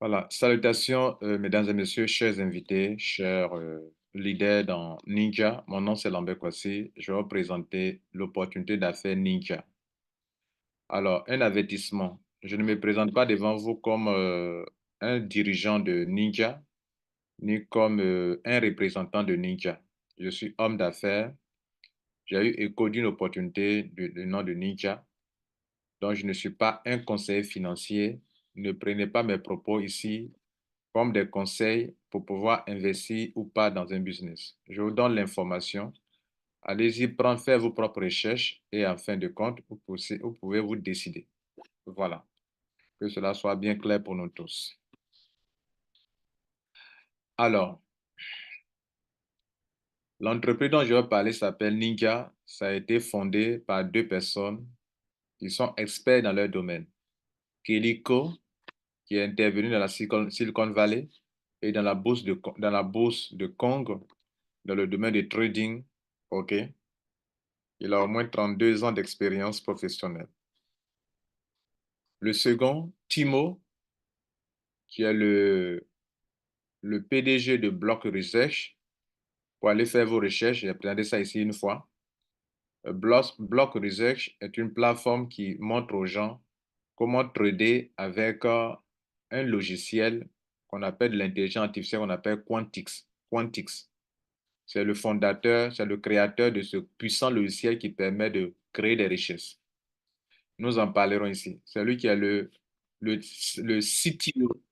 Voilà, salutations, mesdames et messieurs, chers invités, chers leaders dans Ninja. Mon nom c'est Lambert Kwasi. Je vais vous présenter l'opportunité d'affaires Ninja. Alors, un avertissement. Je ne me présente pas devant vous comme un dirigeant de Ninja, ni comme un représentant de Ninja. Je suis homme d'affaires. J'ai eu écho d'une opportunité du nom de Ninja. Donc, je ne suis pas un conseiller financier. Ne prenez pas mes propos ici comme des conseils pour pouvoir investir ou pas dans un business. Je vous donne l'information. Allez-y, prendre, faire vos propres recherches et en fin de compte, vous pouvez vous décider. Voilà. Que cela soit bien clair pour nous tous. Alors, l'entreprise dont je vais parler s'appelle Ninja. Ça a été fondé par deux personnes qui sont experts dans leur domaine. Kelly Ko, qui est intervenu dans la Silicon Valley et dans la bourse de Kong, dans le domaine du trading. OK? Il a au moins 32 ans d'expérience professionnelle. Le second, Timo, qui est le PDG de Block Research. Pour aller faire vos recherches, j'ai présenté ça ici une fois. Block Research est une plateforme qui montre aux gens comment trader avec un logiciel qu'on appelle de l'intelligence artificielle, qu'on appelle Quantix. Quantix. C'est le fondateur, c'est le créateur de ce puissant logiciel qui permet de créer des richesses. Nous en parlerons ici. C'est lui qui est le CTO.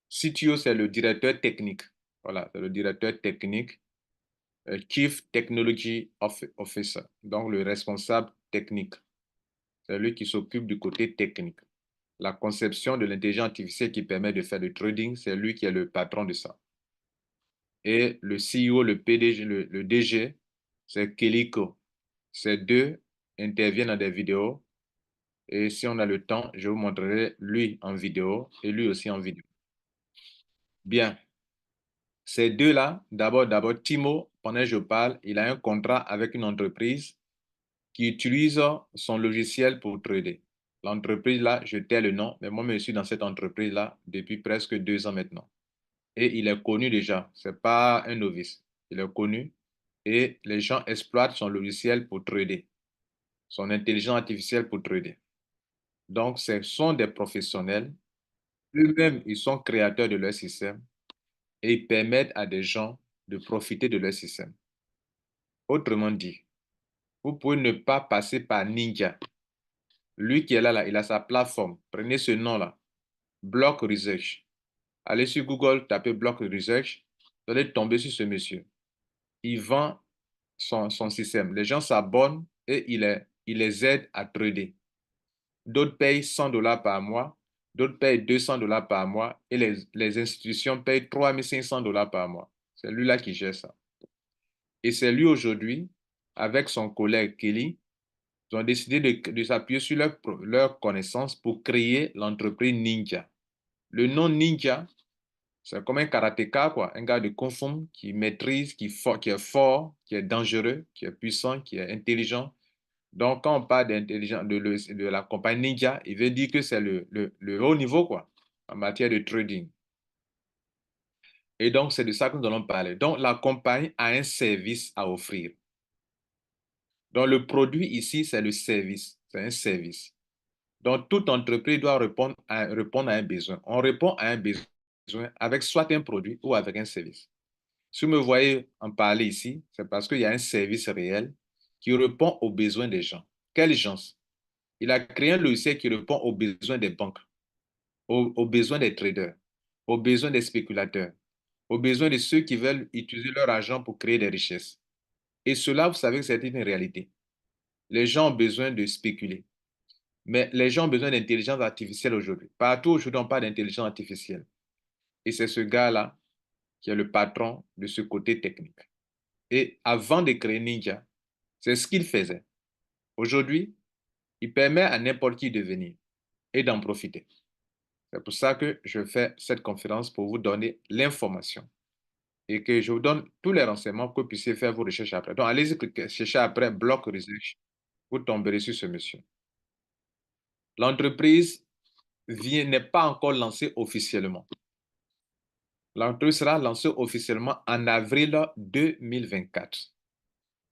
CTO, c'est le directeur technique. Voilà, c'est le directeur technique, Chief Technology Officer, donc le responsable technique. C'est lui qui s'occupe du côté technique. La conception de l'intelligence artificielle qui permet de faire du trading, c'est lui qui est le patron de ça. Et le CEO, le PDG, le DG, c'est Keliko. Ces deux interviennent dans des vidéos. Et si on a le temps, je vous montrerai lui en vidéo et lui aussi en vidéo. Bien. Ces deux-là, d'abord, Timo, pendant que je parle, il a un contrat avec une entreprise qui utilise son logiciel pour trader. L'entreprise là, je tais le nom, mais moi, je suis dans cette entreprise-là depuis presque 2 ans maintenant. Et il est connu déjà, c'est pas un novice. Il est connu et les gens exploitent son logiciel pour trader, son intelligence artificielle pour trader. Donc, ce sont des professionnels. Eux-mêmes, ils sont créateurs de leur système et ils permettent à des gens de profiter de leur système. Autrement dit, vous pouvez ne pas passer par Ninja. Lui qui est là, il a sa plateforme. Prenez ce nom-là, Block Research. Allez sur Google, tapez Block Research. Vous allez tomber sur ce monsieur. Il vend son système. Les gens s'abonnent et il les aide à trader. D'autres payent $100 par mois, d'autres payent $200 par mois et les institutions payent $3 500 par mois. C'est lui-là qui gère ça. Et c'est lui aujourd'hui, avec son collègue Kelly, ils ont décidé de s'appuyer sur leur connaissance pour créer l'entreprise Ninja. Le nom Ninja, c'est comme un karatéka, quoi, un gars de Kung Fu qui maîtrise, qui est fort, qui est dangereux, qui est puissant, qui est intelligent. Donc, quand on parle d'intelligence de la compagnie Ninja, il veut dire que c'est le haut niveau, quoi, en matière de trading. Et donc, c'est de ça que nous allons parler. Donc, la compagnie a un service à offrir. Donc, le produit ici, c'est le service. C'est un service. Donc, toute entreprise doit répondre à un besoin. On répond à un besoin avec soit un produit ou avec un service. Si vous me voyez en parler ici, c'est parce qu'il y a un service réel qui répond aux besoins des gens. Quelle gens? Il a créé un logiciel qui répond aux besoins des banques, aux besoins des traders, aux besoins des spéculateurs, aux besoins de ceux qui veulent utiliser leur argent pour créer des richesses. Et cela, vous savez que c'est une réalité. Les gens ont besoin de spéculer. Mais les gens ont besoin d'intelligence artificielle aujourd'hui. Partout aujourd'hui, on parle d'intelligence artificielle. Et c'est ce gars-là qui est le patron de ce côté technique. Et avant de créer Ninja, c'est ce qu'il faisait. Aujourd'hui, il permet à n'importe qui de venir et d'en profiter. C'est pour ça que je fais cette conférence pour vous donner l'information et que je vous donne tous les renseignements pour que vous puissiez faire vos recherches après. Donc, allez-y chercher après Block Research. Vous tomberez sur ce monsieur. L'entreprise n'est pas encore lancée officiellement. L'entreprise sera lancée officiellement en avril 2024.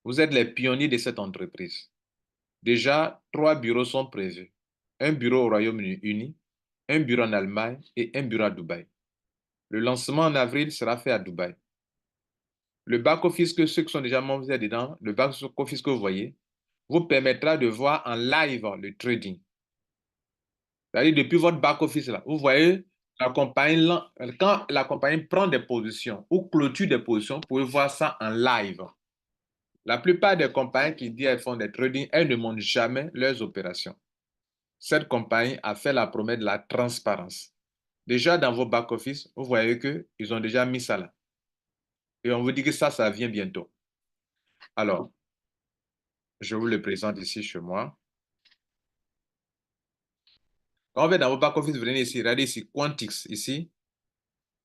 Vous êtes les pionniers de cette entreprise. Déjà, 3 bureaux sont prévus. Un bureau au Royaume-Uni, un bureau en Allemagne et un bureau à Dubaï. Le lancement en avril sera fait à Dubaï. Le back-office, que ceux qui sont déjà membres dedans, le back-office que vous voyez, vous permettra de voir en live le trading. C'est-à-dire, depuis votre back-office, là, vous voyez la compagnie, quand la compagnie prend des positions ou clôture des positions, vous pouvez voir ça en live. La plupart des compagnies qui disent qu'elles font des trading, elles ne montrent jamais leurs opérations. Cette compagnie a fait la promesse de la transparence. Déjà, dans vos back-office, vous voyez qu'ils ont déjà mis ça là. Et on vous dit que ça vient bientôt. Alors, je vous le présente ici chez moi. Quand on va dans vos back-office, vous venez ici, regardez ici, Quantix, ici.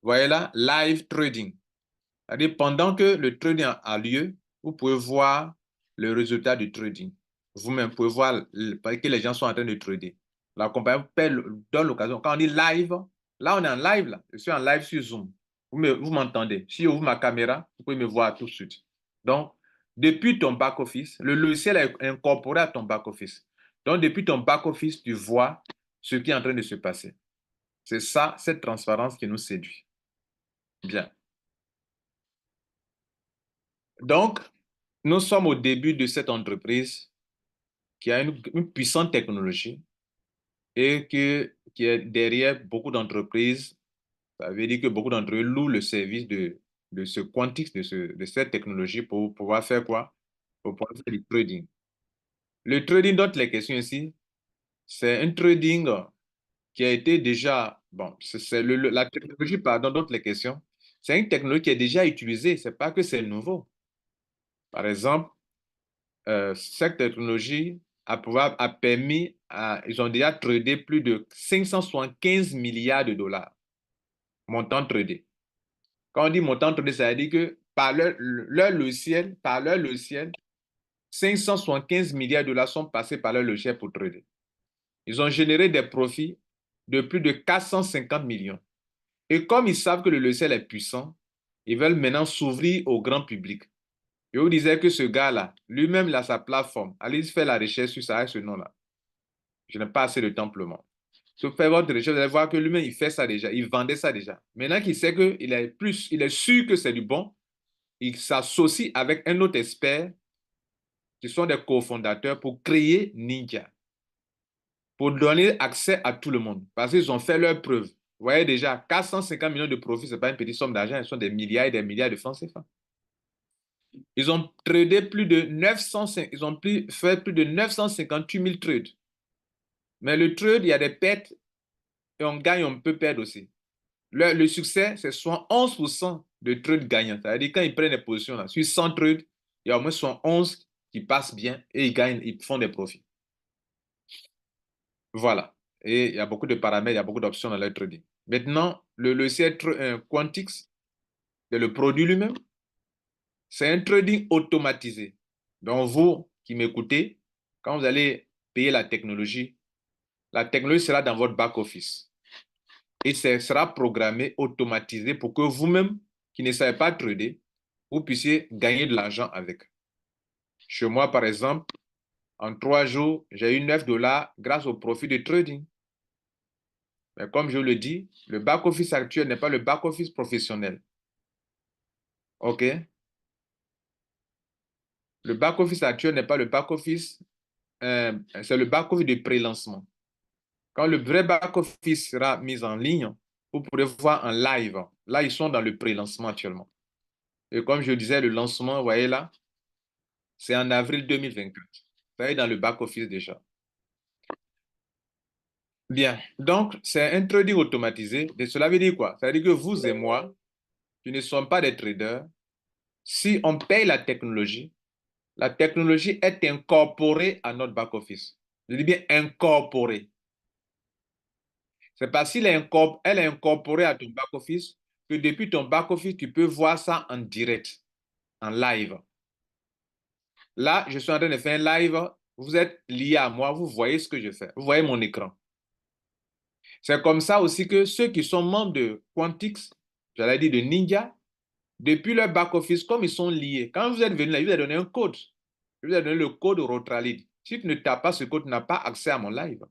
Vous voyez là, live trading. C'est-à-dire, pendant que le trading a lieu, vous pouvez voir le résultat du trading. Vous-même pouvez voir que les gens sont en train de trader. La compagnie donne l'occasion. Quand on dit live, là, on est en live. Là. Je suis en live sur Zoom. Vous m'entendez. Si j'ouvre ma caméra, vous pouvez me voir tout de suite. Donc, depuis ton back-office, le logiciel est incorporé à ton back-office. Donc, depuis ton back-office, tu vois ce qui est en train de se passer. C'est ça, cette transparence qui nous séduit. Bien. Donc, nous sommes au début de cette entreprise qui a une puissante technologie et qui est derrière beaucoup d'entreprises. Ça veut dire que beaucoup d'entre eux louent le service de ce Quantix, de cette technologie pour pouvoir faire quoi? Pour pouvoir faire du trading. Le trading dont les questions ici, c'est un trading qui a été déjà, bon, c'est la technologie, pardon, dont les questions, c'est une technologie qui est déjà utilisée, c'est pas que c'est nouveau. Par exemple, cette technologie a permis, ils ont déjà tradé plus de 575 milliards de dollars, montant tradé. Quand on dit montant tradé, ça veut dire que par leur logiciel, 575 milliards de dollars sont passés par leur logiciel pour trader. Ils ont généré des profits de plus de 450 millions. Et comme ils savent que le logiciel est puissant, ils veulent maintenant s'ouvrir au grand public. Je vous disais que ce gars-là, lui-même, il a sa plateforme. Allez faire la recherche sur ça avec ce nom-là. Je n'ai pas assez de temps pour le moment. Si vous faites votre recherche, vous allez voir que lui-même, il fait ça déjà. Il vendait ça déjà. Maintenant qu'il sait qu'il est il est sûr que c'est du bon, il s'associe avec un autre expert qui sont des cofondateurs pour créer Ninja, pour donner accès à tout le monde. Parce qu'ils ont fait leurs preuves. Vous voyez déjà, 450 millions de profits, ce n'est pas une petite somme d'argent, ce sont des milliards et des milliards de francs CFA. Ils ont tradé plus de 905, ils ont fait plus de 958 000 trades. Mais le trade, il y a des pertes et on gagne, on peut perdre aussi. Le succès, c'est soit 11% de trades gagnants. C'est-à-dire quand ils prennent des positions là, sur 100 trades, il y a au moins 11 qui passent bien et ils gagnent, ils font des profits. Voilà. Et il y a beaucoup de paramètres, il y a beaucoup d'options dans le trading. Maintenant, le logiciel Quantix, c'est le produit lui-même. C'est un trading automatisé. Donc, vous qui m'écoutez, quand vous allez payer la technologie sera dans votre back-office. Et ça sera programmé, automatisé pour que vous-même, qui ne savez pas trader, vous puissiez gagner de l'argent avec. Chez moi, par exemple, en 3 jours, j'ai eu 9 dollars grâce au profit de trading. Mais comme je le dis, le back-office actuel n'est pas le back-office professionnel. OK? Le back-office actuel n'est pas le back-office, c'est le back-office de pré-lancement. Quand le vrai back-office sera mis en ligne, vous pourrez voir en live. Là, ils sont dans le pré-lancement actuellement. Et comme je disais, le lancement, vous voyez là, c'est en avril 2024. Ça est dans le back-office déjà. Bien. Donc, c'est un trading automatisé. Et cela veut dire quoi? Ça veut dire que vous et moi, qui ne sommes pas des traders, si on paye la technologie est incorporée à notre back-office. Je dis bien incorporée. C'est parce qu'elle est incorporée à ton back-office que depuis ton back-office, tu peux voir ça en direct, en live. Là, je suis en train de faire un live. Vous êtes lié à moi, vous voyez ce que je fais. Vous voyez mon écran. C'est comme ça aussi que ceux qui sont membres de Quantix, j'allais dire de Ninja, depuis leur back-office, comme ils sont liés. Quand vous êtes venu là, je vous ai donné un code. Je vous ai donné le code Rotralid. Si tu ne tapes pas ce code, tu n'as pas accès à mon live.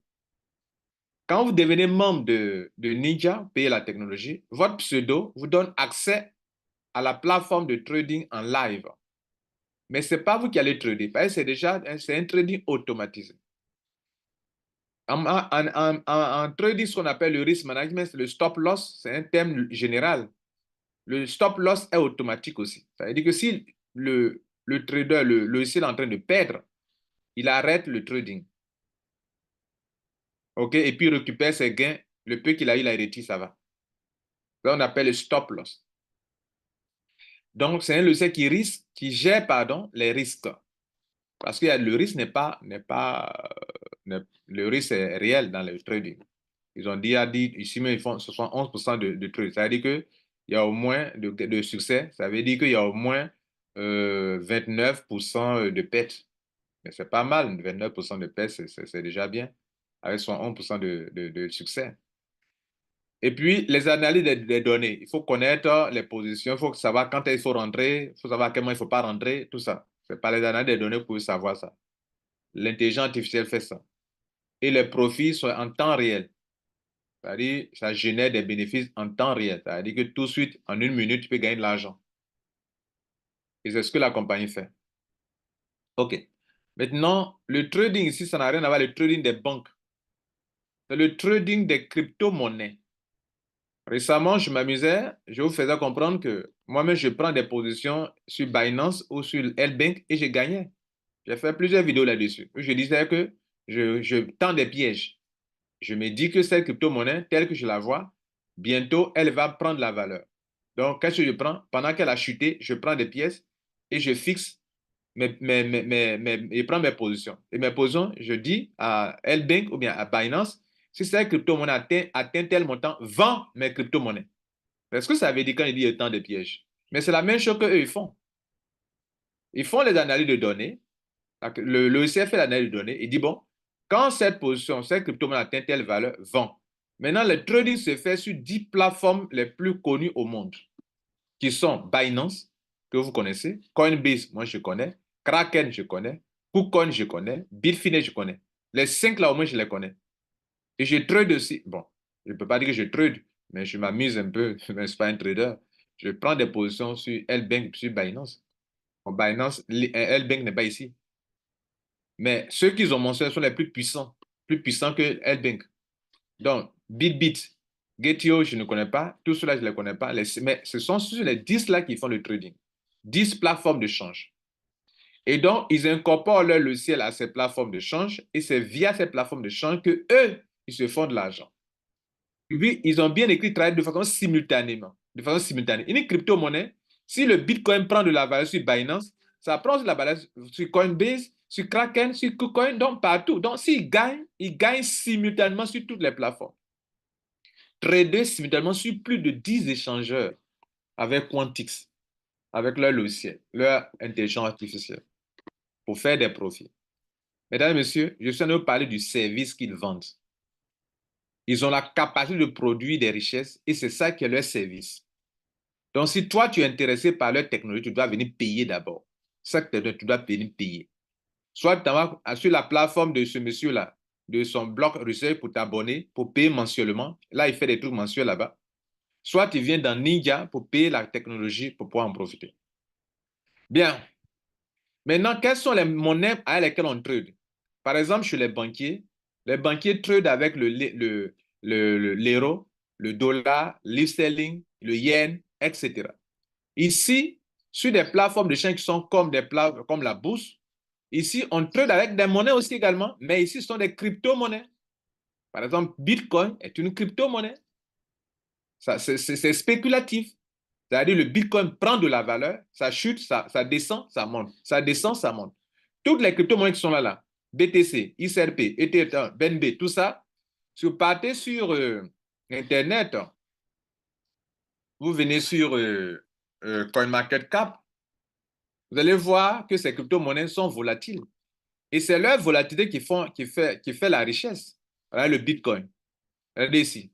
Quand vous devenez membre de Ninja, payez la technologie, votre pseudo vous donne accès à la plateforme de trading en live. Mais ce n'est pas vous qui allez trader, parce que c'est un trading automatisé. En trading, ce qu'on appelle le risk management, c'est le stop loss, c'est un terme général. Le stop loss est automatique aussi. Ça veut dire que si le trader, le logiciel est en train de perdre, il arrête le trading. OK? Et puis il récupère ses gains. Le peu qu'il a eu, il a hérité, ça va. Ça, on appelle le stop loss. Donc, c'est un logiciel qui gère, pardon, les risques. Parce que le risque le risque est réel dans le trading. Ils ont dit ici, mais ils font 71% de trade. Ça veut dire qu'il y a au moins de succès. Ça veut dire qu'il y a au moins 29% de pertes. Mais c'est pas mal. 29% de pertes, c'est déjà bien. Avec 71% de succès. Et puis, les analyses des données. Il faut connaître les positions. Il faut savoir quand il faut rentrer. Il faut savoir à quel moment il ne faut pas rentrer. Tout ça. C'est pas les analyses des données pour savoir ça. L'intelligence artificielle fait ça. Et les profits sont en temps réel. C'est-à-dire, ça génère des bénéfices en temps réel. C'est-à-dire que tout de suite, en 1 minute, tu peux gagner de l'argent. Et c'est ce que la compagnie fait. OK. Maintenant, le trading ici, ça n'a rien à voir avec le trading des banques. C'est le trading des crypto-monnaies. Récemment, je m'amusais, je vous faisais comprendre que moi-même, je prends des positions sur Binance ou sur L-Bank et j'ai gagné. J'ai fait plusieurs vidéos là-dessus. Je disais que je tends des pièges. Je me dis que cette crypto-monnaie, telle que je la vois, bientôt, elle va prendre la valeur. Donc, qu'est-ce que je prends? Pendant qu'elle a chuté, je prends des pièces et je fixe, je prends mes positions. Et mes positions, je dis à L-Bank ou bien à Binance, si cette crypto-monnaie atteint tel montant, vends mes crypto-monnaies. C'est ce que ça veut dire quand il dit il tend des pièges. Mais c'est la même chose qu'eux, ils font. Ils font les analyses de données. Le ECF fait l'analyse de données. Il dit, bon, quand cette position, cette crypto-monnaie atteint telle valeur, vend. Maintenant, le trading se fait sur 10 plateformes les plus connues au monde, qui sont Binance, que vous connaissez, Coinbase, moi je connais, Kraken, je connais, KuCoin, je connais, Bitfinex, je connais. Les 5 là, au moins, je les connais. Et je trade aussi. Bon, je ne peux pas dire que je trade, mais je m'amuse un peu. Je ne suis pas un trader. Je prends des positions sur L-Bank, sur Binance. Bon, Binance, L-Bank n'est pas ici. Mais ceux qu'ils ont mentionnés sont les plus puissants que L-Bank. Donc, Bitbit, Getio, je ne connais pas. Tout cela, je ne les connais pas. Mais ce sont sur les 10 là qui font le trading. 10 plateformes de change. Et donc, ils incorporent leur logiciel à ces plateformes de change et c'est via ces plateformes de change que eux, ils se font de l'argent. Oui, ils ont bien écrit travailler de façon simultanément. De façon simultanée. Une crypto-monnaie, si le Bitcoin prend de la valeur sur Binance, ça prend de la valeur sur Coinbase, sur Kraken, sur KuCoin, donc partout. Donc, s'ils gagnent, ils gagnent simultanément sur toutes les plateformes. Trader simultanément sur plus de 10 échangeurs avec Quantix, avec leur logiciel, leur intelligence artificielle, pour faire des profits. Mesdames et messieurs, je suis en train de parler du service qu'ils vendent. Ils ont la capacité de produire des richesses et c'est ça qui est leur service. Donc, si toi, tu es intéressé par leur technologie, tu dois venir payer d'abord. Ça que tu dois venir payer. Soit tu vas sur la plateforme de ce monsieur-là, de son bloc research pour t'abonner, pour payer mensuellement. Là, il fait des trucs mensuels là-bas. Soit tu viens dans Ninja pour payer la technologie pour pouvoir en profiter. Bien. Maintenant, quelles sont les monnaies à lesquelles on trade? Par exemple, chez les banquiers trade avec l'euro, le dollar, l'e-sterling, le yen, etc. Ici, sur des plateformes de change qui sont comme la bourse, ici, on trade avec des monnaies aussi également, mais ici, ce sont des crypto-monnaies. Par exemple, Bitcoin est une crypto-monnaie. C'est spéculatif. C'est-à-dire le Bitcoin prend de la valeur, ça chute, ça descend, ça monte. Ça descend, ça monte. Toutes les crypto-monnaies qui sont là, BTC, XRP, Ether, BNB, tout ça, si vous partez sur Internet, vous venez sur CoinMarketCap, vous allez voir que ces crypto-monnaies sont volatiles. Et c'est leur volatilité qui fait la richesse. Voilà le Bitcoin. Regardez ici.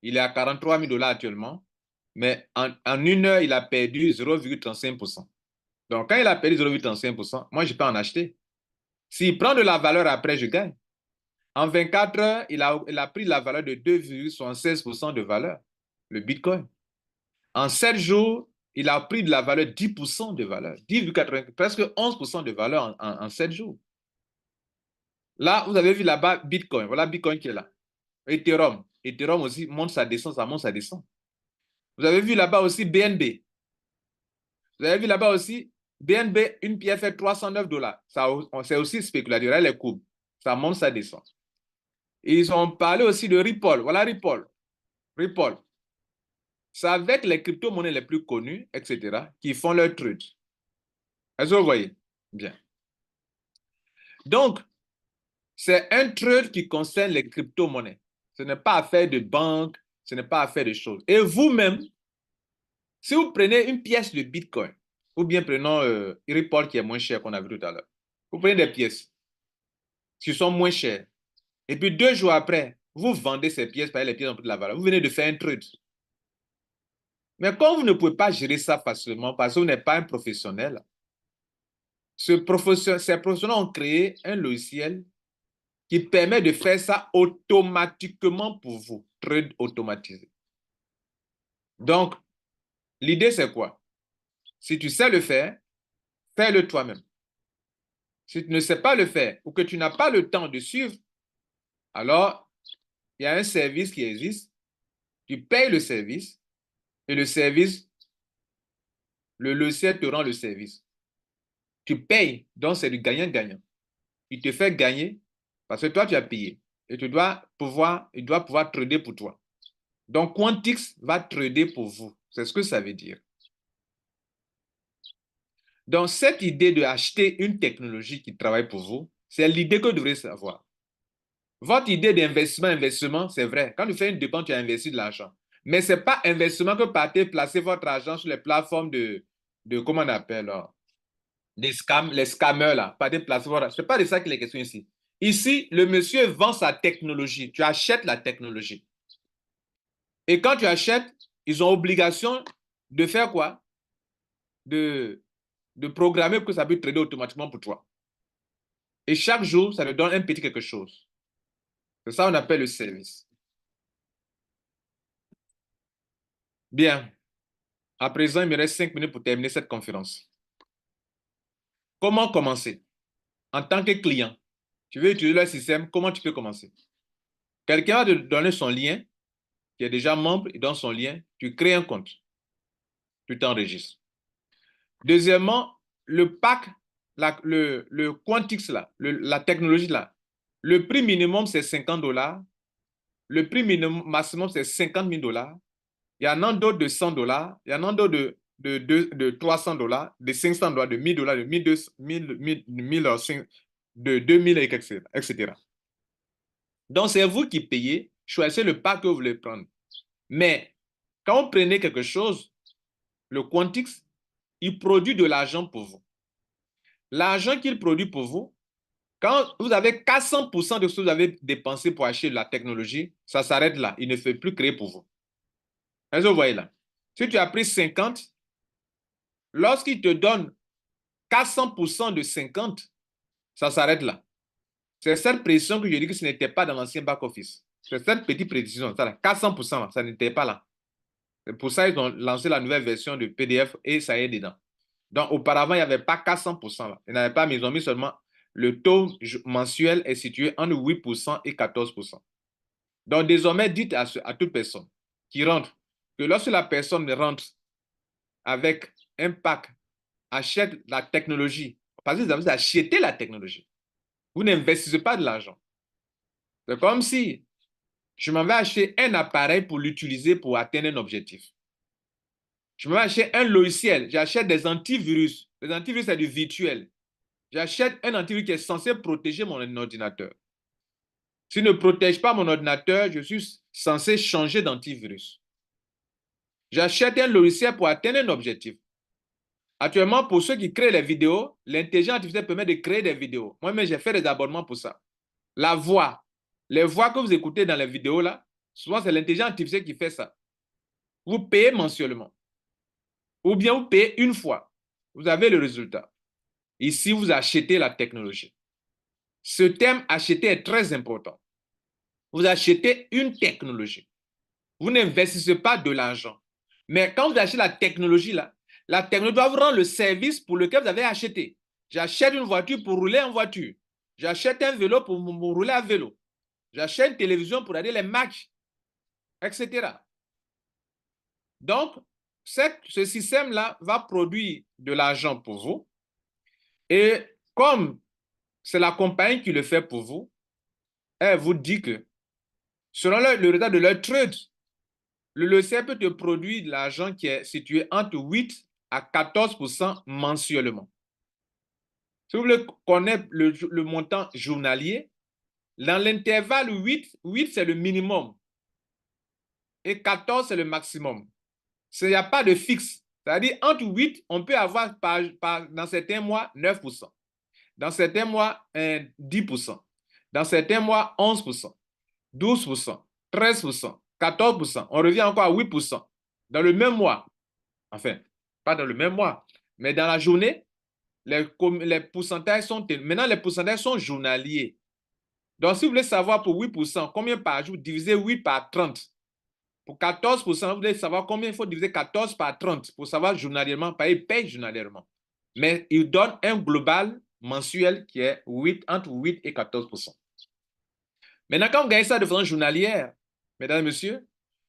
Il est à 43 000 $ actuellement. Mais en une heure, il a perdu 0,35%. Donc, quand il a perdu 0,35%, moi, je peux en acheter. S'il prend de la valeur après, je gagne. En 24 heures, il a pris la valeur de 2,76% de valeur, le Bitcoin. En 7 jours, il a pris de la valeur 10% de valeur, 10,80, presque 11% de valeur en 7 jours. Là, vous avez vu là-bas Bitcoin. Voilà Bitcoin qui est là. Ethereum. Ethereum aussi monte, ça descend, ça monte, ça descend. Vous avez vu là-bas aussi BNB. Vous avez vu là-bas aussi BNB, une pièce fait 309 $. C'est aussi spéculatif. Les courbes. Ça monte, ça descend. Ils ont parlé aussi de Ripple. Voilà Ripple. Ripple. C'est avec les crypto-monnaies les plus connues, etc., qui font leur trade. Est-ce que vous voyez? Bien. Donc, c'est un trade qui concerne les crypto-monnaies. Ce n'est pas affaire de banque, ce n'est pas affaire de choses. Et vous-même, si vous prenez une pièce de Bitcoin, ou bien prenons Ripple qui est moins cher qu'on a vu tout à l'heure, vous prenez des pièces qui sont moins chères, et puis 2 jours après, vous vendez ces pièces, par les pièces ont pris de la valeur. Vous venez de faire un trade. Mais comme vous ne pouvez pas gérer ça facilement parce que vous n'êtes pas un professionnel, ces professionnels ont créé un logiciel qui permet de faire ça automatiquement pour vous, trade automatisé. Donc, l'idée c'est quoi? Si tu sais le faire, fais-le toi-même. Si tu ne sais pas le faire ou que tu n'as pas le temps de suivre, alors il y a un service qui existe, tu payes le service et le service, le logiciel te rend le service. Tu payes, donc c'est du gagnant-gagnant. Il te fait gagner parce que toi, tu as payé. Et il doit pouvoir trader pour toi. Donc, Quantix va trader pour vous. C'est ce que ça veut dire. Donc, cette idée d'acheter une technologie qui travaille pour vous, c'est l'idée que vous devrez savoir. Votre idée d'investissement, c'est vrai. Quand tu fais une dépense, tu as investi de l'argent. Mais ce n'est pas investissement que partez placer votre argent sur les plateformes comment on appelle, là, les scammers, là. Partez placer votre argent. Ce n'est pas de ça qu'il est question ici. Ici, le monsieur vend sa technologie. Tu achètes la technologie. Et quand tu achètes, ils ont obligation de faire quoi? De programmer pour que ça puisse trader automatiquement pour toi. Et chaque jour, ça te donne un petit quelque chose. C'est ça qu'on appelle le service. Bien. À présent, il me reste 5 minutes pour terminer cette conférence. Comment commencer? En tant que client, tu veux utiliser le système, comment tu peux commencer? Quelqu'un va te donner son lien, qui est déjà membre, il donne son lien, tu crées un compte, tu t'enregistres. Deuxièmement, le pack, le Quantix, là, la technologie, là, le prix minimum, c'est 50 $. Le prix minimum, maximum, c'est 50 000 $. Il y en a d'autres de 100 $. Il y en a d'autres de 300 $, de 500 $, de 1000 $, de 1200, 1000, de 2000, etc. Donc, c'est vous qui payez, choisissez le pack que vous voulez prendre. Mais quand vous prenez quelque chose, le Quantix, il produit de l'argent pour vous. L'argent qu'il produit pour vous, quand vous avez 400% de ce que vous avez dépensé pour acheter la technologie, ça s'arrête là. Il ne fait plus créer pour vous. Est-ce que vous voyez là? Si tu as pris 50, lorsqu'il te donne 400% de 50, ça s'arrête là. C'est cette précision que je dis que ce n'était pas dans l'ancien back-office. C'est cette petite précision, ça là, 400%, là, ça n'était pas là. C'est pour ça qu'ils ont lancé la nouvelle version de PDF et ça y est dedans. Donc, auparavant, il n'y avait pas 400% là. Ils ont mis seulement le taux mensuel est situé entre 8% et 14%. Donc, désormais, dites à toute personne qui rentre que lorsque la personne rentre avec un pack, achète la technologie, parce que vous avez acheté la technologie, vous n'investissez pas de l'argent. C'est comme si je m'avais acheté un appareil pour l'utiliser pour atteindre un objectif. Je m'avais acheté un logiciel, j'achète des antivirus. Les antivirus, c'est du virtuel. J'achète un antivirus qui est censé protéger mon ordinateur. S'il ne protège pas mon ordinateur, je suis censé changer d'antivirus. J'achète un logiciel pour atteindre un objectif. Actuellement, pour ceux qui créent les vidéos, l'intelligence artificielle permet de créer des vidéos. Moi-même, j'ai fait des abonnements pour ça. La voix, les voix que vous écoutez dans les vidéos, là, souvent, c'est l'intelligence artificielle qui fait ça. Vous payez mensuellement. Ou bien vous payez une fois. Vous avez le résultat. Ici, vous achetez la technologie. Ce terme acheter est très important. Vous achetez une technologie. Vous n'investissez pas de l'argent. Mais quand vous achetez la technologie, là, la technologie doit vous rendre le service pour lequel vous avez acheté. J'achète une voiture pour rouler en voiture. J'achète un vélo pour rouler à vélo. J'achète une télévision pour regarder les matchs, etc. Donc, ce système-là va produire de l'argent pour vous. Et comme c'est la compagnie qui le fait pour vous, elle vous dit que selon le résultat de leur trade, le logiciel peut te produire de l'argent qui est situé entre 8 à 14% mensuellement. Si vous voulez connaître le montant journalier, dans l'intervalle 8 c'est le minimum et 14 c'est le maximum. Il n'y a pas de fixe. C'est-à-dire, entre 8, on peut avoir dans certains mois 9%, dans certains mois 10%, dans certains mois 11%, 12%, 13%, 14%. On revient encore à 8% dans le même mois. Enfin, pas dans le même mois, mais dans la journée, les pourcentages sont... Maintenant, les pourcentages sont journaliers. Donc, si vous voulez savoir pour 8%, combien par jour, divisez 8 par 30. Pour 14%, vous voulez savoir combien il faut diviser 14 par 30 pour savoir journalièrement, il paye journalièrement. Mais il donne un global mensuel qui est entre 8 et 14%. Maintenant, quand vous gagnez ça de façon journalière, mesdames et messieurs,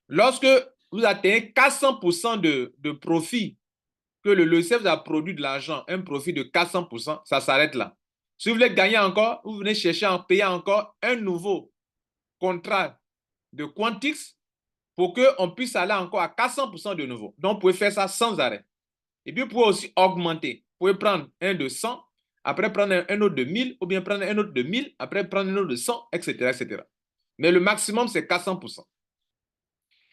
lorsque vous atteignez 400% de profit, que le logiciel vous a produit de l'argent, un profit de 400%, ça s'arrête là. Si vous voulez gagner encore, vous venez chercher à payer encore un nouveau contrat de Quantix pour qu'on puisse aller encore à 400% de nouveau. Donc, vous pouvez faire ça sans arrêt. Et puis, vous pouvez aussi augmenter. Vous pouvez prendre un de 100, après prendre un autre de 1000, ou bien prendre un autre de 1000, après prendre un autre de 100, etc., etc. Mais le maximum, c'est 400%.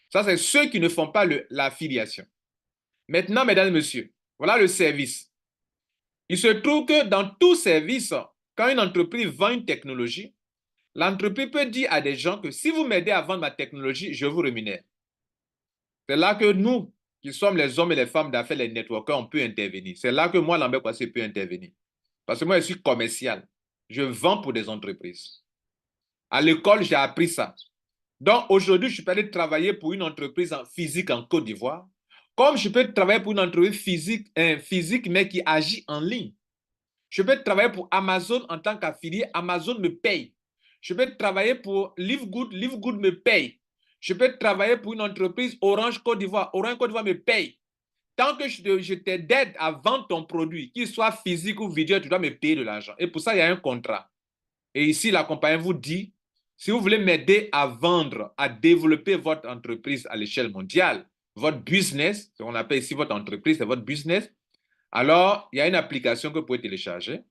Ça, c'est ceux qui ne font pas l'affiliation. Maintenant, mesdames et messieurs, voilà le service. Il se trouve que dans tout service, quand une entreprise vend une technologie, l'entreprise peut dire à des gens que si vous m'aidez à vendre ma technologie, je vous rémunère. C'est là que nous, qui sommes les hommes et les femmes d'affaires, les networkers, on peut intervenir. C'est là que moi, Lambert Kwasi, peut intervenir. Parce que moi, je suis commercial. Je vends pour des entreprises. À l'école, j'ai appris ça. Donc, aujourd'hui, je peux aller travailler pour une entreprise physique en Côte d'Ivoire, comme je peux travailler pour une entreprise physique, mais qui agit en ligne. Je peux travailler pour Amazon en tant qu'affilié, Amazon me paye. Je peux travailler pour Livegood, Livegood me paye. Je peux travailler pour une entreprise Orange Côte d'Ivoire, Orange Côte d'Ivoire me paye. Tant que je t'aide à vendre ton produit, qu'il soit physique ou vidéo, tu dois me payer de l'argent. Et pour ça, il y a un contrat. Et ici, la compagnie vous dit, si vous voulez m'aider à vendre, à développer votre entreprise à l'échelle mondiale, votre business, ce qu'on appelle ici votre entreprise, c'est votre business, alors il y a une application que vous pouvez télécharger.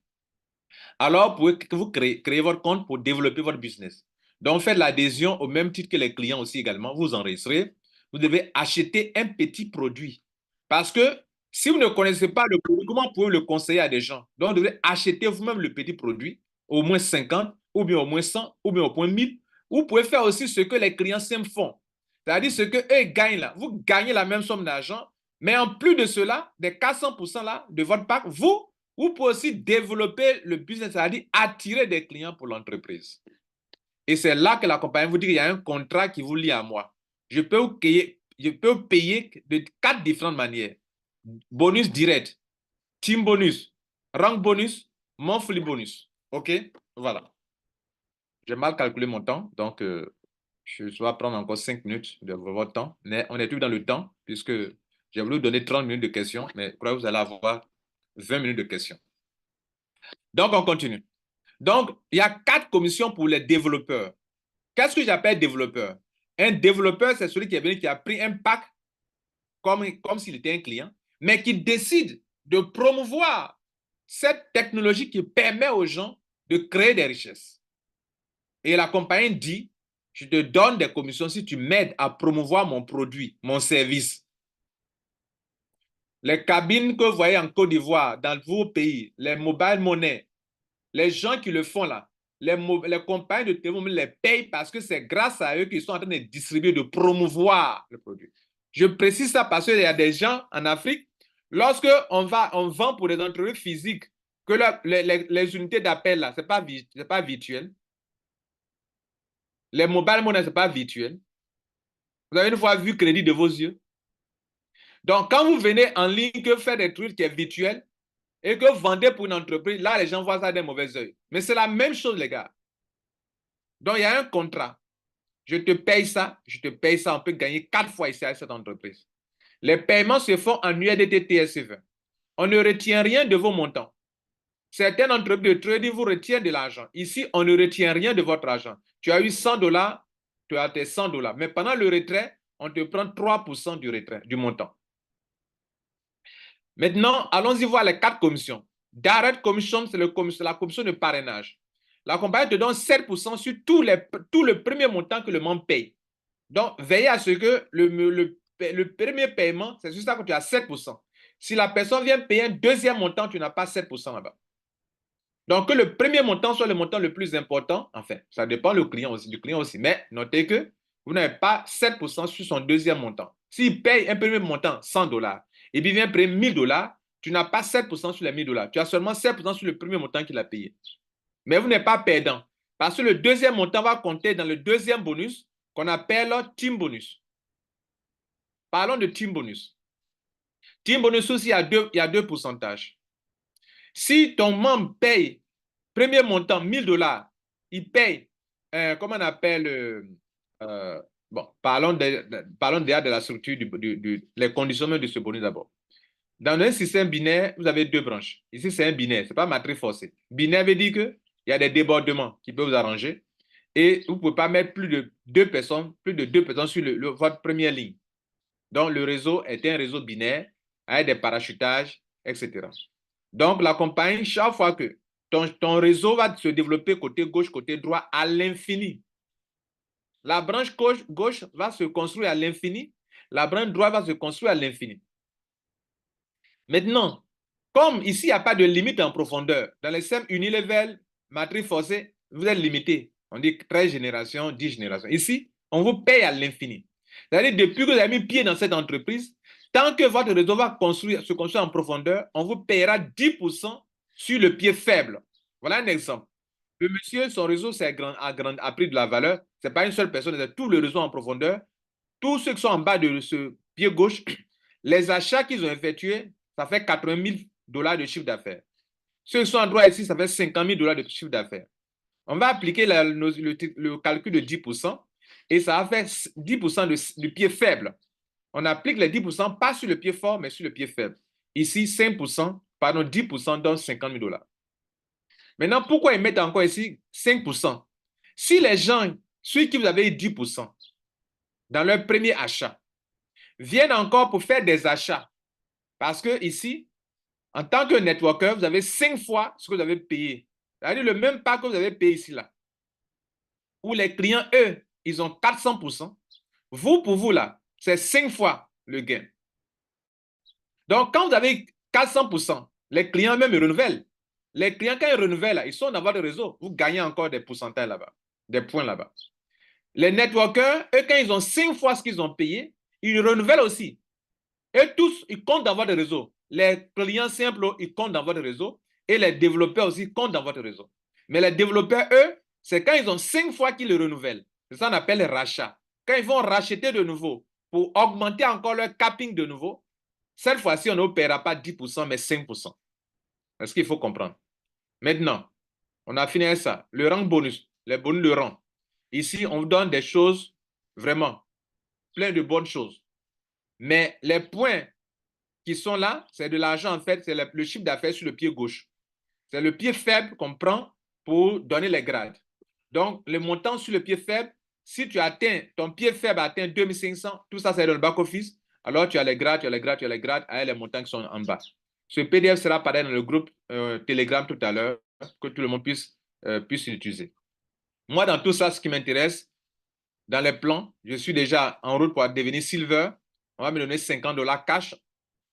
Alors, vous créez votre compte pour développer votre business. Donc, faites l'adhésion au même titre que les clients aussi également. Vous enregistrez. Vous devez acheter un petit produit. Parce que si vous ne connaissez pas le produit, comment pouvez-vous le conseiller à des gens? Donc, vous devez acheter vous-même le petit produit, au moins 50, ou bien au moins 100, ou bien au moins 1000. Vous pouvez faire aussi ce que les clients simples font. C'est-à-dire ce qu'eux gagnent là. Vous gagnez la même somme d'argent, mais en plus de cela, des 400% là de votre pack, vous pouvez aussi développer le business, c'est-à-dire attirer des clients pour l'entreprise. Et c'est là que la compagnie vous dit qu'il y a un contrat qui vous lie à moi. Je peux vous payer de 4 différentes manières. Bonus direct, team bonus, rank bonus, monthly bonus. OK? Voilà. J'ai mal calculé mon temps, donc je dois prendre encore 5 minutes de votre temps. Mais on est tout dans le temps, puisque j'ai voulu donner 30 minutes de questions, mais je crois que vous allez avoir 20 minutes de questions. Donc, on continue. Donc, il y a 4 commissions pour les développeurs. Qu'est-ce que j'appelle développeur? Un développeur, c'est celui qui est venu, qui a pris un pack comme s'il était un client, mais qui décide de promouvoir cette technologie qui permet aux gens de créer des richesses. Et la compagnie dit, je te donne des commissions si tu m'aides à promouvoir mon produit, mon service. Les cabines que vous voyez en Côte d'Ivoire, dans vos pays, les mobile money, les gens qui le font là, les compagnies de téléphone les payent parce que c'est grâce à eux qu'ils sont en train de distribuer, de promouvoir le produit. Je précise ça parce qu'il y a des gens en Afrique, lorsque on vend pour des entreprises physiques, que les unités d'appel, là, ce n'est pas virtuel. Les mobile money, ce n'est pas virtuel. Vous avez une fois vu crédit de vos yeux. Donc, quand vous venez en ligne que faire des trucs qui est virtuel et que vous vendez pour une entreprise, là, les gens voient ça d'un mauvais œil. Mais c'est la même chose, les gars. Donc, il y a un contrat. Je te paye ça, on peut gagner 4 fois ici à cette entreprise. Les paiements se font en USDT TSC20. On ne retient rien de vos montants. Certaines entreprises de trading vous retiennent de l'argent. Ici, on ne retient rien de votre argent. Tu as eu $100, tu as tes $100. Mais pendant le retrait, on te prend 3% du retrait, du montant. Maintenant, allons-y voir les 4 commissions. Direct commission, c'est la commission de parrainage. La compagnie te donne 7% sur tout le premier montant que le membre paye. Donc, veillez à ce que le premier paiement, c'est juste ça que tu as 7%. Si la personne vient payer un deuxième montant, tu n'as pas 7% là-bas. Donc, que le premier montant soit le montant le plus important, enfin, ça dépend du client aussi. Mais notez que vous n'avez pas 7% sur son deuxième montant. S'il paye un premier montant, $100, et puis vient payer $1000, tu n'as pas 7% sur les $1000. Tu as seulement 7% sur le premier montant qu'il a payé. Mais vous n'êtes pas perdant. Parce que le deuxième montant va compter dans le deuxième bonus qu'on appelle team bonus. Parlons de team bonus. Team bonus aussi, il y a deux pourcentages. Si ton membre paye premier montant $1000, il paye, comment on appelle, bon, parlons déjà de la structure, les conditions de ce bonus d'abord. Dans un système binaire, vous avez 2 branches. Ici, c'est un binaire, ce n'est pas matrice forcée. Binaire veut dire qu'il y a des débordements qui peuvent vous arranger et vous ne pouvez pas mettre plus de 2 personnes sur votre première ligne. Donc, le réseau est un réseau binaire avec des parachutages, etc. Donc, la compagnie, chaque fois que ton réseau va se développer côté gauche, côté droit à l'infini. La branche gauche va se construire à l'infini. La branche droite va se construire à l'infini. Maintenant, comme ici, il n'y a pas de limite en profondeur, dans les systèmes unilevel, matrice forcée, vous êtes limité. On dit 13 générations, 10 générations. Ici, on vous paye à l'infini. C'est-à-dire, depuis que vous avez mis pied dans cette entreprise, tant que votre réseau va se construire en profondeur, on vous payera 10% sur le pied faible. Voilà un exemple. Le monsieur, son réseau a pris de la valeur. Ce n'est pas une seule personne, c'est tout le réseau en profondeur. Tous ceux qui sont en bas de ce pied gauche, les achats qu'ils ont effectués, ça fait $80,000 de chiffre d'affaires. Ceux qui sont en droit ici, ça fait $50,000 de chiffre d'affaires. On va appliquer le calcul de 10% et ça va faire 10% du pied faible. On applique les 10% pas sur le pied fort, mais sur le pied faible. Ici, 5%, pardon, 10% donne $50,000. Maintenant, pourquoi ils mettent encore ici 5%? Si les gens, ceux qui vous avez 10% dans leur premier achat, viennent encore pour faire des achats, parce que ici, en tant que networker, vous avez 5 fois ce que vous avez payé. C'est-à-dire le même pas que vous avez payé ici, là. Où les clients, eux, ils ont 400%. Vous, pour vous, là, c'est 5 fois le gain. Donc, quand vous avez 400%, les clients même ils renouvellent. Les clients, quand ils renouvellent, là, ils sont dans votre réseau. Vous gagnez encore des pourcentages là-bas, des points là-bas. Les networkers, eux, quand ils ont 5 fois ce qu'ils ont payé, ils renouvellent aussi. Et tous, ils comptent dans votre réseau. Les clients simples, ils comptent dans votre réseau. Et les développeurs aussi comptent dans votre réseau. Mais les développeurs, eux, c'est quand ils ont 5 fois qu'ils le renouvellent. C'est ça qu'on appelle rachat. Quand ils vont racheter de nouveau pour augmenter encore leur capping de nouveau, cette fois-ci, on ne paiera pas 10%, mais 5%. C'est ce qu'il faut comprendre. Maintenant, on a fini avec ça. Le rang bonus, les bonus de rang. Ici, on vous donne des choses vraiment, plein de bonnes choses. Mais les points qui sont là, c'est de l'argent en fait, c'est le chiffre d'affaires sur le pied gauche. C'est le pied faible qu'on prend pour donner les grades. Donc, le montant sur le pied faible, si tu atteins, ton pied faible atteint 2500, tout ça c'est dans le back-office, alors tu as les grades, avec les montants qui sont en bas. Ce PDF sera pareil dans le groupe Telegram tout à l'heure, que tout le monde puisse l'utiliser. Moi, dans tout ça, ce qui m'intéresse, dans les plans, je suis déjà en route pour devenir silver. On va me donner $50 cash.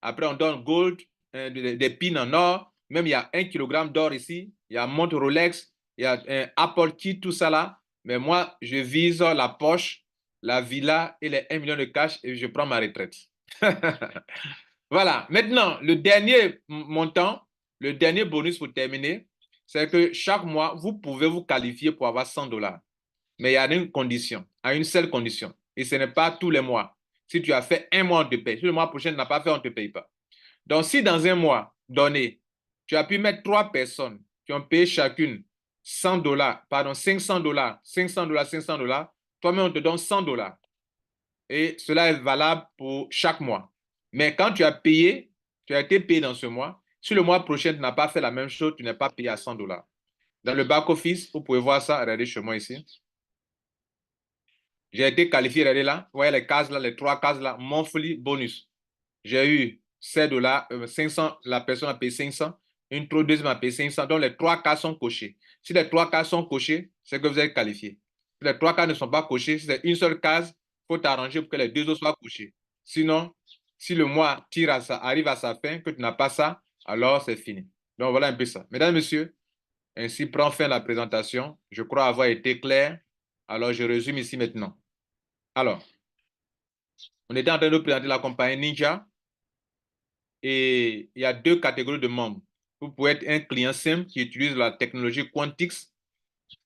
Après, on donne gold, des pins en or. Même, il y a 1 kg d'or ici. Il y a un montre Rolex. Il y a un Apple Key, tout ça là. Mais moi, je vise la poche, la villa et les 1 million de cash et je prends ma retraite. Voilà. Maintenant, le dernier montant, le dernier bonus pour terminer, c'est que chaque mois, vous pouvez vous qualifier pour avoir 100 dollars. Mais il y a une condition, à une seule condition. Et ce n'est pas tous les mois. Si tu as fait un mois, on te paye. Si le mois prochain, tu n'as pas fait, on ne te paye pas. Donc, si dans un mois donné, tu as pu mettre 3 personnes qui ont payé chacune 100 dollars, pardon, 500 dollars, 500 dollars, 500 dollars, toi-même, on te donne 100 dollars. Et cela est valable pour chaque mois. Mais quand tu as payé, tu as été payé dans ce mois, si le mois prochain, tu n'as pas fait la même chose, tu n'es pas payé à 100 dollars. Dans le back-office, vous pouvez voir ça, regardez chez moi ici. J'ai été qualifié, regardez là, vous voyez les cases là, les 3 cases là, monthly bonus. J'ai eu 7 dollars, 500, la personne a payé 500, une deuxième a payé 500, donc les 3 cases sont cochées. Si les 3 cases sont cochées, c'est que vous êtes qualifié. Si les 3 cases ne sont pas cochées, si c'est une seule case, il faut t'arranger pour que les 2 autres soient cochées. Sinon, si le mois arrive à sa fin, que tu n'as pas ça, alors c'est fini. Donc voilà un peu ça. Mesdames et messieurs, ainsi prend fin la présentation. Je crois avoir été clair. Alors je résume ici maintenant. Alors, on était en train de présenter la compagnie Ninja et il y a 2 catégories de membres. Vous pouvez être un client simple qui utilise la technologie Quantix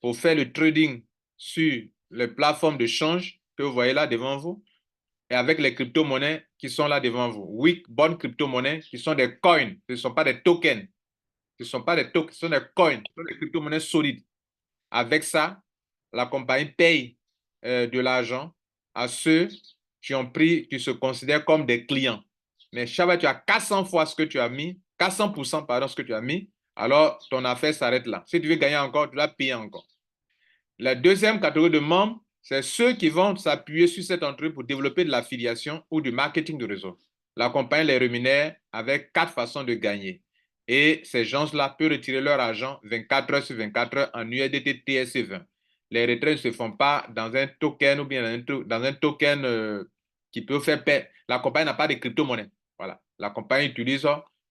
pour faire le trading sur les plateformes de change que vous voyez là devant vous et avec les crypto-monnaies qui sont là devant vous. Oui, bonnes crypto-monnaies qui sont des coins, ce ne sont pas des tokens. Ce ne sont pas des tokens, ce sont des coins, ce sont des crypto-monnaies solides. Avec ça, la compagnie paye de l'argent à ceux qui ont pris, qui se considèrent comme des clients. Mais chaque fois que tu as 400 fois ce que tu as mis, 400% pardon, ce que tu as mis, alors ton affaire s'arrête là. Si tu veux gagner encore, tu dois payer encore. La deuxième catégorie de membres, c'est ceux qui vont s'appuyer sur cette entreprise pour développer de l'affiliation ou du marketing de réseau. La compagnie les rémunère avec 4 façons de gagner. Et ces gens-là peuvent retirer leur argent 24 heures sur 24 heures en USDT TSC20. Les retraits ne se font pas dans un token ou bien dans un token qui peut faire perdre. La compagnie n'a pas de crypto-monnaie. Voilà. La compagnie utilise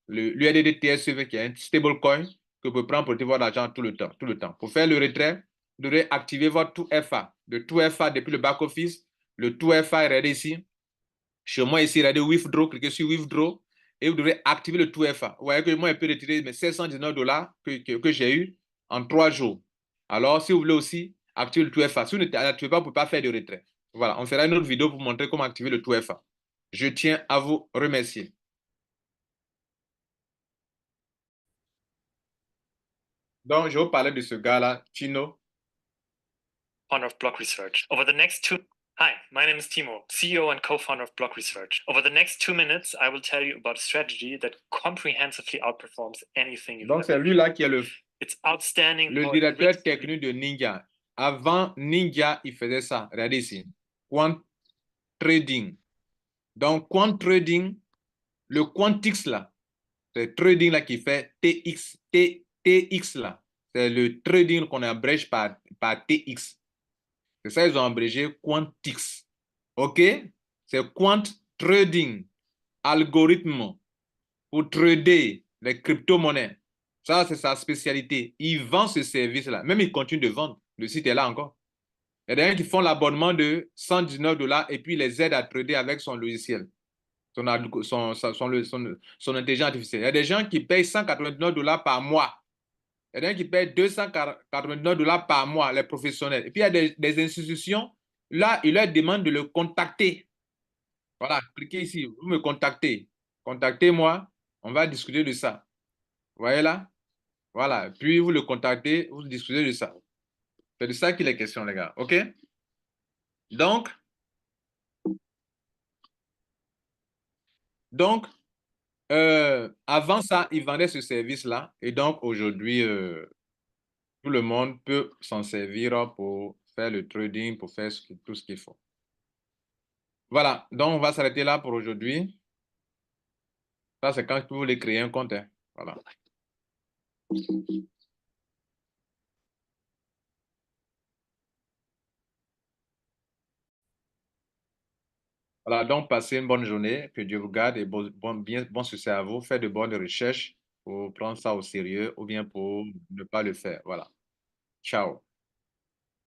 l'USDT TSC20 qui est un stablecoin que vous pouvez prendre pour retirer votre argent tout le temps, tout le temps. Pour faire le retrait, vous devrez activer votre TOUFA. Le TOUFA depuis le back-office. Le TOUFA, regardez ici. Chez moi, ici, regardez Withdraw, cliquez sur Withdraw et vous devrez activer le TOUFA. Vous voyez que moi, je peux retirer mes 719 dollars que j'ai eu en 3 jours. Alors, si vous voulez aussi activer le TOUFA, si vous n'activez pas, vous ne pouvez pas faire de retrait. Voilà, on fera une autre vidéo pour montrer comment activer le TOUFA. Je tiens à vous remercier. Donc, je vais vous parler de ce gars-là, Chino. Founder of Block Research. Over the next Hi, my name is Timo, CEO and co-founder of Block Research. Over the next 2 minutes, I will tell you about a strategy that comprehensively outperforms anything you've Donc, c'est ever lui-là qui est It's outstanding. le directeur technique de Ninja. Avant Ninja, il faisait ça. Regardez ici. Quant Trading. Donc, Quant Trading, le Quantix là, c'est trading là qui fait TX là. C'est le trading qu'on abrège par TX. C'est ça, ils ont abrégé Quantix. OK? C'est Quant Trading, algorithme pour trader les crypto-monnaies. Ça, c'est sa spécialité. Il vend ce service-là. Même il continue de vendre. Le site est là encore. Il y a des gens qui font l'abonnement de 119 dollars et puis les aident à trader avec son logiciel, son intelligence artificielle. Il y a des gens qui payent 189 dollars par mois. Il y a des gens qui payent 289 dollars par mois, les professionnels. Et puis il y a des institutions, là, ils leur demandent de le contacter. Voilà, cliquez ici, vous me contactez. Contactez-moi, on va discuter de ça. Vous voyez là? Voilà, puis vous le contactez, vous discutez de ça. C'est de ça qu'il est question, les gars. OK? Donc, avant ça, ils vendaient ce service-là. Et donc, aujourd'hui, tout le monde peut s'en servir pour faire le trading, pour faire tout ce qu'il faut. Voilà, donc on va s'arrêter là pour aujourd'hui. Ça, c'est quand vous voulez créer un compte, hein. Voilà. Voilà, donc passez une bonne journée, que Dieu vous garde et bon succès à vous. Faites de bonnes recherches pour prendre ça au sérieux ou bien pour ne pas le faire. Voilà. Ciao.